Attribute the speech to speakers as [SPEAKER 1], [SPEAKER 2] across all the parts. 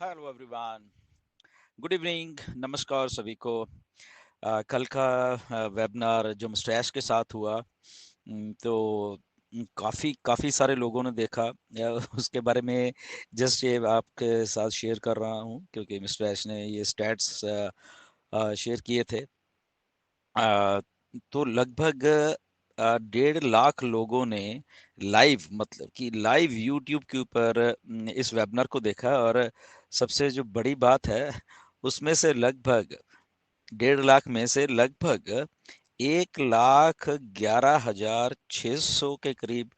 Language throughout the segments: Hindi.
[SPEAKER 1] हेलो एवरीवन, गुड इवनिंग, नमस्कार सभी को। कल का वेबिनार जो मिस्टर ऐश के साथ हुआ, तो काफ़ी काफ़ी सारे लोगों ने देखा। उसके बारे में जस्ट ये आपके साथ शेयर कर रहा हूँ क्योंकि मिस्टर ऐश ने ये स्टैट्स शेयर किए थे। अ, तो लगभग 1.5 लाख लोगों ने लाइव, मतलब कि लाइव यूट्यूब के ऊपर इस वेबिनार को देखा। और सबसे जो बड़ी बात है, उसमें से लगभग 1.5 लाख में से लगभग 1,11,600 के करीब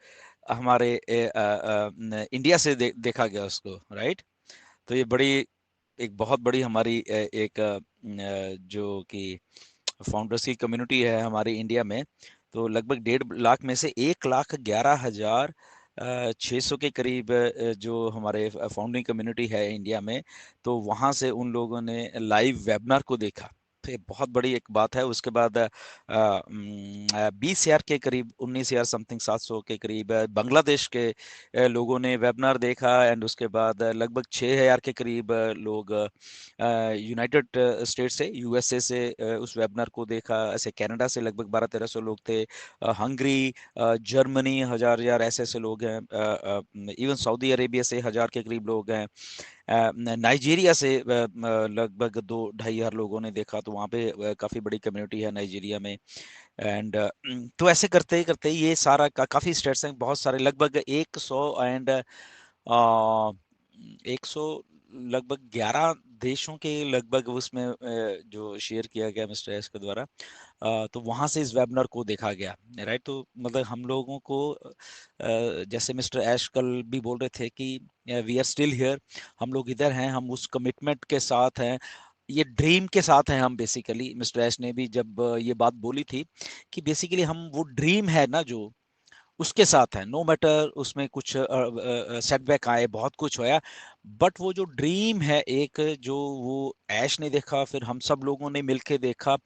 [SPEAKER 1] हमारे इंडिया से देखा गया उसको, राइट। तो ये बड़ी, एक बहुत बड़ी हमारी एक जो कि फाउंडर्स की कम्युनिटी है हमारे इंडिया में। तो लगभग 1.5 लाख में से 1,11,600 के करीब जो हमारे फाउंडिंग कम्युनिटी है इंडिया में, तो वहाँ से उन लोगों ने लाइव वेबिनार को देखा। तो ये बहुत बड़ी एक बात है। उसके बाद 20,000 के करीब, 19,000 समथिंग, 700 के करीब बांग्लादेश के लोगों ने वेबिनार देखा। एंड उसके बाद लगभग 6,000 के करीब लोग यूनाइटेड स्टेट्स से, यूएसए से उस वेबिनार को देखा। ऐसे कनाडा से लगभग 1200-1300 लोग थे। हंगरी, जर्मनी, हजार हजार ऐसे ऐसे लोग हैं। इवन सऊदी अरेबिया से 1,000 के करीब लोग हैं। नाइजीरिया से लगभग 2-2,500 लोगों ने देखा। तो वहाँ पे काफ़ी बड़ी कम्युनिटी है नाइजीरिया में। एंड तो ऐसे करते ही करते ही ये सारा काफ़ी स्टेट्स हैं, बहुत सारे, लगभग 100 लगभग 11 देशों के लगभग उसमें जो शेयर किया गया मिस्टर एस के द्वारा। तो वहां से इस वेबिनार को देखा गया, राइट। तो मतलब हम लोगों को जैसे मिस्टर ऐश कल भी बोल रहे थे कि वी आर स्टिल हियर, हम लोग इधर हैं, हम उस कमिटमेंट के साथ हैं, ये ड्रीम के साथ हैं हम। बेसिकली मिस्टर ऐश ने भी जब ये बात बोली थी कि बेसिकली हम वो ड्रीम है ना जो, उसके साथ है, नो मैटर उसमें कुछ सेटबैक आए, बहुत कुछ होया, बट वो जो ड्रीम है एक, जो वो ऐश ने देखा, फिर हम सब लोगों ने मिलके देखा,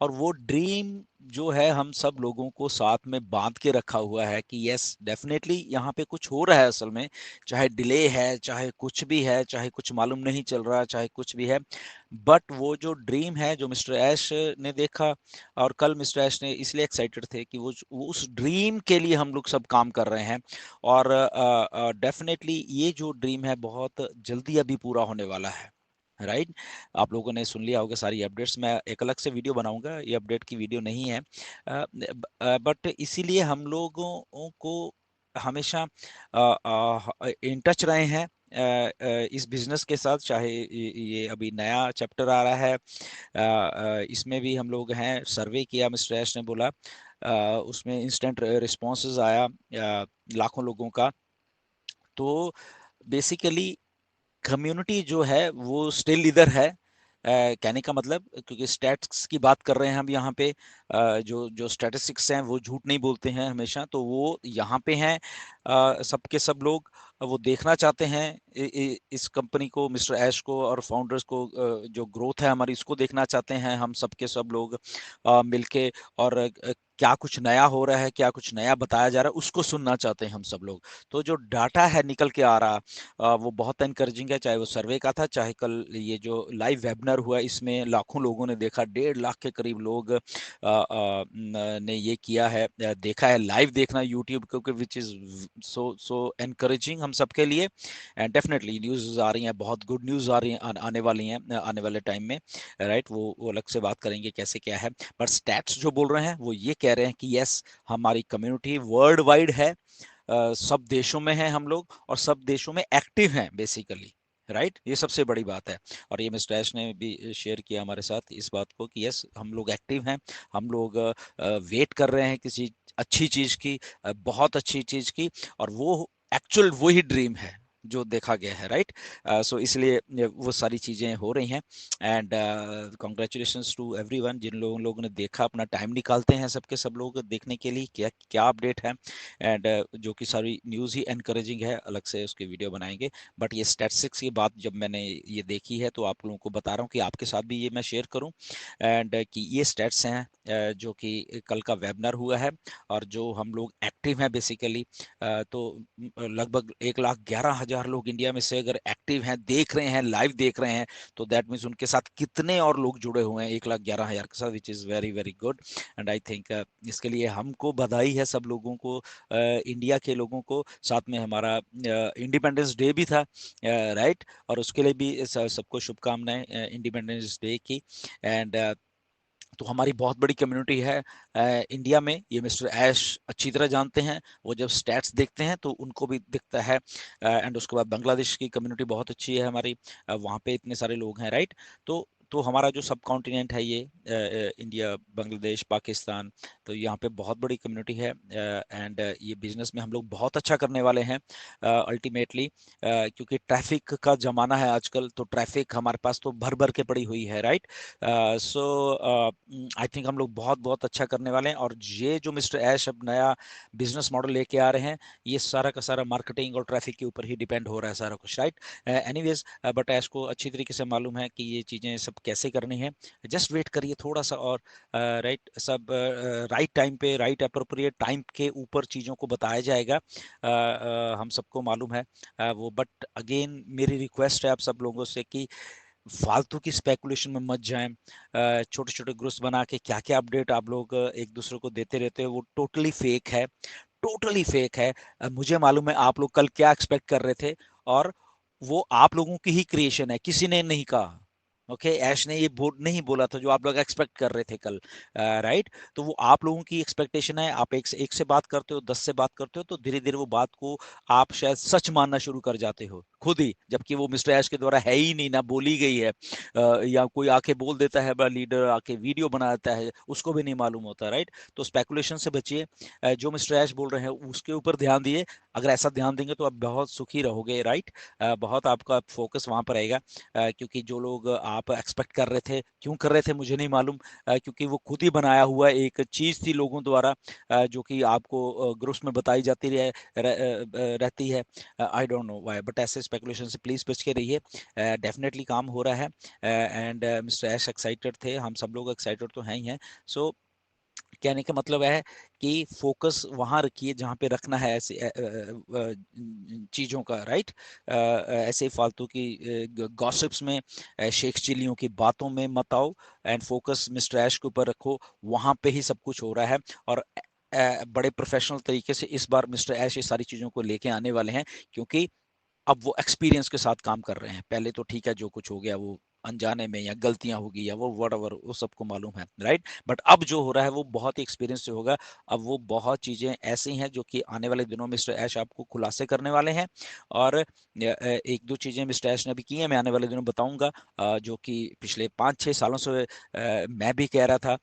[SPEAKER 1] और वो ड्रीम जो है हम सब लोगों को साथ में बांध के रखा हुआ है कि यस डेफिनेटली यहाँ पे कुछ हो रहा है असल में। चाहे डिले है, चाहे कुछ भी है, चाहे कुछ मालूम नहीं चल रहा, चाहे कुछ भी है, बट वो जो ड्रीम है जो मिस्टर ऐश ने देखा, और कल मिस्टर ऐश ने इसलिए एक्साइटेड थे कि वो उस ड्रीम के लिए हम लोग सब काम कर रहे हैं। और डेफिनेटली ये जो ड्रीम है बहुत जल्दी अभी पूरा होने वाला है, राइट। आप लोगों ने सुन लिया होगा सारी अपडेट्स। मैं एक अलग से वीडियो बनाऊंगा, ये अपडेट की वीडियो नहीं है, बट इसीलिए हम लोगों को हमेशा इन टच रहे हैं इस बिजनेस के साथ। चाहे ये अभी नया चैप्टर आ रहा है, इसमें भी हम लोग हैं। सर्वे किया मिस्टर ऐश ने बोला, उसमें इंस्टेंट रिस्पॉन्सेज आया लाखों लोगों का। तो बेसिकली कम्युनिटी जो है वो स्टिल इधर है। कहने का मतलब, क्योंकि स्टैट्स की बात कर रहे हैं हम यहाँ पे, जो जो स्टैटिस्टिक्स हैं वो झूठ नहीं बोलते हैं हमेशा, तो वो यहाँ पे हैं। सबके सब लोग वो देखना चाहते हैं इस कंपनी को, मिस्टर ऐश को और फाउंडर्स को, जो ग्रोथ है हमारी इसको देखना चाहते हैं हम सबके सब लोग मिलके। और क्या कुछ नया हो रहा है, क्या कुछ नया बताया जा रहा है, उसको सुनना चाहते हैं हम सब लोग। तो जो डाटा है निकल के आ रहा, वो बहुत एनकरेजिंग है। चाहे वो सर्वे का था, चाहे कल ये जो लाइव वेबिनार हुआ, इसमें लाखों लोगों ने देखा, 1.5 लाख के करीब लोग ने ये किया है, देखा है। लाइव देखना यूट्यूब, क्योंकि which is so so encouraging हम सबके लिए। एंड डेफिनेटली न्यूज़ आ रही हैं, बहुत गुड न्यूज़ आ रही हैं, आने वाली हैं आने वाले टाइम में, राइट। वो अलग से बात करेंगे कैसे क्या है। पर स्टैट्स जो बोल रहे हैं वो ये कह रहे हैं कि यस, हमारी कम्युनिटी वर्ल्ड वाइड है, सब देशों में हैं हम लोग, और सब देशों में एक्टिव हैं बेसिकली, राइट। ये सबसे बड़ी बात है। और ये मिस्टर ऐश ने भी शेयर किया हमारे साथ इस बात को कि यस, हम लोग एक्टिव हैं, हम लोग वेट कर रहे हैं किसी अच्छी चीज की, बहुत अच्छी चीज की, और वो एक्चुअल वही ड्रीम है जो देखा गया है, राइट। सो इसलिए वो सारी चीजें हो रही हैं। एंड कॉन्ग्रेचुलेशंस टू एवरीवन, जिन लोगों ने देखा, अपना टाइम निकालते हैं सबके सब लोग देखने के लिए क्या क्या अपडेट है। एंड जो कि सारी न्यूज़ ही एनकरेजिंग है, अलग से उसके वीडियो बनाएंगे। बट ये स्टैटिस्टिक्स की बात जब मैंने ये देखी है, तो आप लोगों को बता रहा हूँ कि आपके साथ भी ये मैं शेयर करूँ। एंड कि ये स्टैट्स हैं जो कि कल का वेबिनार हुआ है, और जो हम लोग एक्टिव हैं बेसिकली। तो लगभग 1,11,600 5,000 लोग इंडिया में से अगर एक्टिव हैं, देख रहे हैं, लाइव देख रहे हैं, तो दैट मीन्स उनके साथ कितने और लोग जुड़े हुए हैं 1,11,000 के साथ, which is very very good. And I think इसके लिए हमको बधाई है सब लोगों को, इंडिया के लोगों को। साथ में हमारा इंडिपेंडेंस डे भी था, राइट, और उसके लिए भी सबको शुभकामनाएं इंडिपेंडेंस डे की। एंड तो हमारी बहुत बड़ी कम्युनिटी है इंडिया में, ये मिस्टर ऐश अच्छी तरह जानते हैं। वो जब स्टैट्स देखते हैं तो उनको भी दिखता है। एंड उसके बाद बांग्लादेश की कम्युनिटी बहुत अच्छी है हमारी, वहाँ पे इतने सारे लोग हैं, राइट। तो हमारा जो सब कॉन्टिनेंट है ये इंडिया, बांग्लादेश, पाकिस्तान, तो यहाँ पे बहुत बड़ी कम्युनिटी है। एंड ये बिजनेस में हम लोग बहुत अच्छा करने वाले हैं अल्टीमेटली, क्योंकि ट्रैफिक का ज़माना है आजकल, तो ट्रैफिक हमारे पास तो भर भर के पड़ी हुई है, राइट। सो आई थिंक हम लोग बहुत बहुत अच्छा करने वाले हैं। और ये जो मिस्टर ऐश अब नया बिजनेस मॉडल लेके आ रहे हैं, ये सारा का सारा मार्केटिंग और ट्रैफिक के ऊपर ही डिपेंड हो रहा है सारा कुछ, राइट। एनीवेज, बट ऐश को अच्छी तरीके से मालूम है कि ये चीज़ें सब कैसे करनी है। जस्ट वेट करिए थोड़ा सा और, राइट, सब राइट टाइम पे, राइट अप्रोप्रिएट टाइम के ऊपर चीज़ों को बताया जाएगा, हम सबको मालूम है वो। बट अगेन मेरी रिक्वेस्ट है आप सब लोगों से कि फालतू की स्पेकुलेशन में मत जाएं। छोटे छोटे ग्रुप्स बना के क्या क्या अपडेट आप लोग एक दूसरे को देते रहते हो, वो टोटली फेक है, टोटली फेक है। मुझे मालूम है आप लोग कल क्या एक्सपेक्ट कर रहे थे, और वो आप लोगों की ही क्रिएशन है, किसी ने नहीं कहा। ओके, ऐश ने ये नहीं बोला था जो आप लोग एक्सपेक्ट कर रहे थे कल, राइट। तो वो आप लोगों की एक्सपेक्टेशन है, आप एक से बात करते हो, 10 से बात करते हो, तो धीरे धीरे वो बात को आप शायद सच मानना शुरू कर जाते हो खुद ही, जबकि वो मिस्टर ऐश के द्वारा है ही नहीं, ना बोली गई है। या कोई आके बोल देता है, बड़ा लीडर आके वीडियो बना देता है, उसको भी नहीं मालूम होता, राइट। तो स्पेकुलेशन से बचिए, जो मिस्टर ऐश बोल रहे हैं उसके ऊपर ध्यान दिए। अगर ऐसा ध्यान देंगे तो आप बहुत सुखी रहोगे, राइट। बहुत आपका फोकस वहां पर रहेगा, क्योंकि जो लोग आप एक्सपेक्ट कर रहे थे, क्यों कर रहे थे मुझे नहीं मालूम, क्योंकि वो खुद ही बनाया हुआ एक चीज थी लोगों द्वारा, जो कि आपको ग्रुप्स में बताई जाती रहती है। I don't know why, but ऐसे स्पेकुलेशन से प्लीज बच के रहिए। डेफिनेटली काम हो रहा है, एंड मिस्टर ऐश एक्साइटेड थे, हम सब लोग एक्साइटेड तो हैं ही हैं। सो कहने का मतलब है कि फोकस वहां रखिए जहां पे रखना है, ऐसे चीजों का, राइट। ऐसे फालतू की गॉसिप्स में, शेख चिल्लियों की बातों में मत आओ, एंड फोकस मिस्टर ऐश के ऊपर रखो, वहां पे ही सब कुछ हो रहा है। और बड़े प्रोफेशनल तरीके से इस बार मिस्टर ऐश ये सारी चीजों को लेके आने वाले हैं, क्योंकि अब वो एक्सपीरियंस के साथ काम कर रहे हैं। पहले तो ठीक है, जो कुछ हो गया वो अनजाने में या गलतियां होगी या वो व्हाटएवर, वो सबको मालूम है, राइट। बट अब जो हो रहा है वो बहुत ही एक्सपीरियंस से होगा। अब वो बहुत चीजें ऐसी हैं जो कि आने वाले दिनों में मिस्टर ऐश आपको खुलासे करने वाले हैं। और एक दो चीजें मिस्टर ऐश ने अभी की हैं, मैं आने वाले दिनों बताऊंगा, जो कि पिछले 5-6 सालों से मैं भी कह रहा था,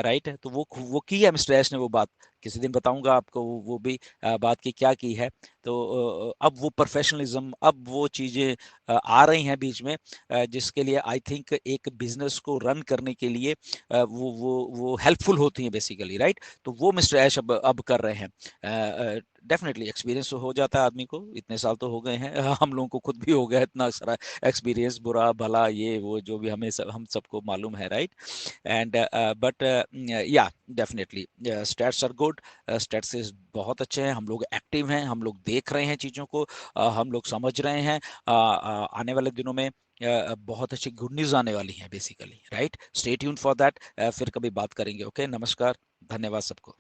[SPEAKER 1] राइट। तो वो की है मिस्टर ऐश ने वो बात, किसी दिन बताऊंगा आपको वो भी बात की क्या की है। तो अब वो प्रोफेशनलिज्म, अब वो चीज़ें आ रही हैं बीच में, जिसके लिए आई थिंक एक बिजनेस को रन करने के लिए वो हेल्पफुल होती हैं बेसिकली, राइट। तो वो मिस्टर ऐश अब कर रहे हैं। डेफिनेटली एक्सपीरियंस हो जाता है आदमी को, इतने साल तो हो गए हैं, हम लोगों को खुद भी हो गया इतना सारा एक्सपीरियंस, बुरा भला ये वो जो भी हम सबको मालूम है, राइट। एंड बट या definitely stats are good, stats बहुत अच्छे हैं, हम लोग एक्टिव हैं, हम लोग देख रहे हैं चीज़ों को, हम लोग समझ रहे हैं। आने वाले दिनों में बहुत अच्छी गुड न्यूज़ आने वाली है basically, right. Stay tuned for that, फिर कभी बात करेंगे। ओके, नमस्कार, धन्यवाद सबको।